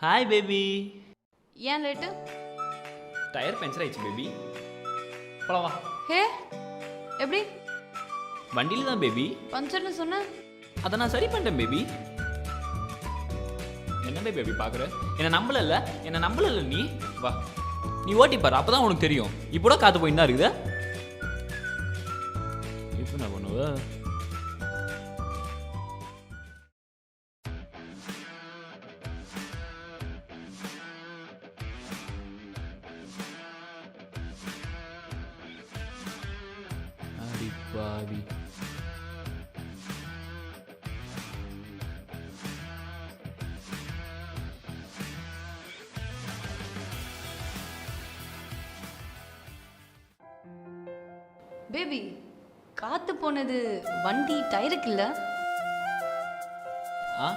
Hi baby. ஏன் late? Tyre puncture ஆயிடுச்சு baby. போலாம் வா. ஹே, எப்படி? வண்டியில தான் பேபி. பஞ்சர்னு சொன்ன? அதை நான் சரி பண்ணிட்டேன் பேபி. என்ன பேபி பார்க்குற? என்னை நம்பல நீ. வா, நீ ஓட்டி பாரு, அப்பதான் உனக்கு தெரியும். இப்போட காத்து போயின்னு தான் இருக்குது. இப்போ என்ன பண்ணுவ? பாவி. பேபி, காத்து போனது வண்டி டயருக்கு இல்ல? ஆ